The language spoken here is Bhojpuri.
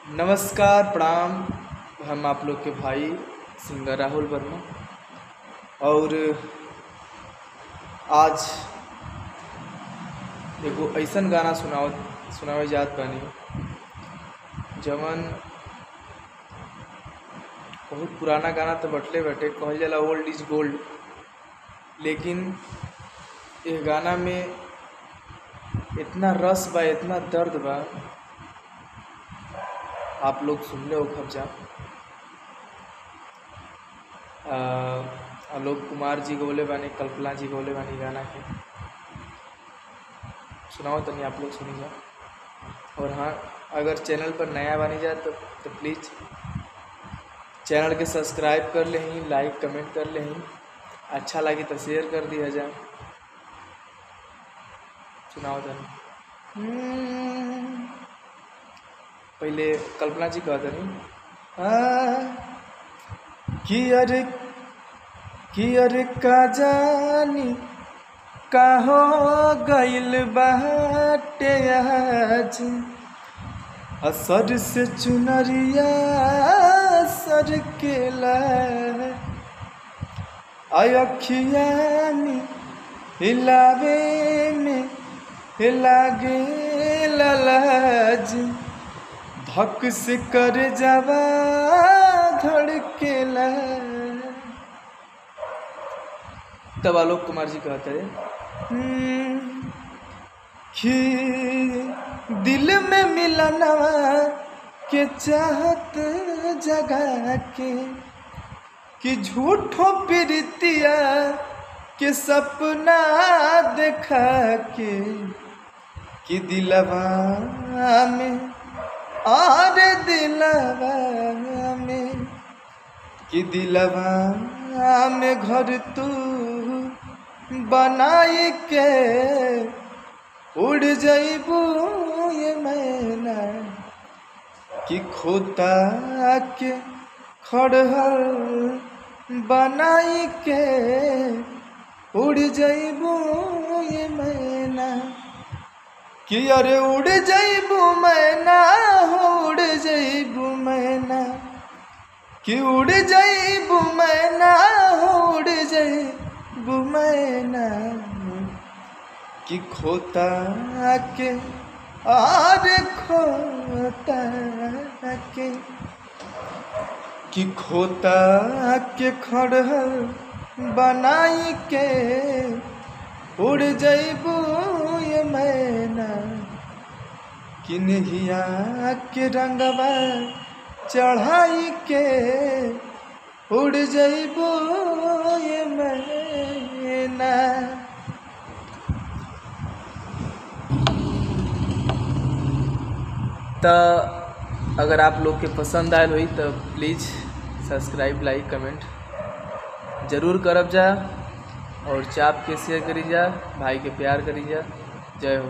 नमस्कार प्रणाम। हम आप लोग के भाई सिंगर राहुल वर्मा और आज एगो ऐसन गाना सुनावे जात बानी जवन बहुत पुराना गाना तो बटले बटे, कहल जाला ओल्ड इज गोल्ड। लेकिन ये गाना में इतना रस बा, इतना दर्द बा, आप लोग सुन ले हो खबजा। आलोक कुमार जी गोले बानी, कल्पना जी गोले बानी गाना के सुनाओ तनी आप लोग सुनी जा। और हाँ, अगर चैनल पर नया बनी जाए तो प्लीज़ चैनल के सब्सक्राइब कर लें, लाइक कमेंट कर लें, अच्छा लगे तो शेयर कर दिया जाए। सुनाओ तनी। पहले कल्पना जी कहते नहीं कि अरे का जानी का हो गइल बाटे आज, असर से चुनरिया सर केला, अखिया में हिलावे में लागे लाज, धक से कर जावा धड़केला। तब आलोक कुमार जी कहते हैं कि दिल में मिलनवा के चाहत जगा के, कि झूठो प्रीतिया के सपना देखा के, कि दिलवा में और दिलवा में, कि दिलवा में घर तू बनाई के उड़ जइबू ये मैना, कि खोता के खड़हर बनाई के उड़ जइबू ये मैना, कि अरे उड़ जइबू मैना हो उड़ जइबू मैना, कि उड़ जइबू मैना हो उड़ जइबू मैना, कि खोता के और खोता के, कि खोता के खड़हर बनाई के उड़ जइबू ये मैना, कि नहिया के रंगवा चढ़ाई के उड़ जइबू ये मैना। तो अगर आप लोग के पसंद आयल हुई तो प्लीज़ सब्सक्राइब लाइक कमेंट ज़रूर करब जा, और चाप के शेयर करी जा, भाई के प्यार करी जा। जय हो।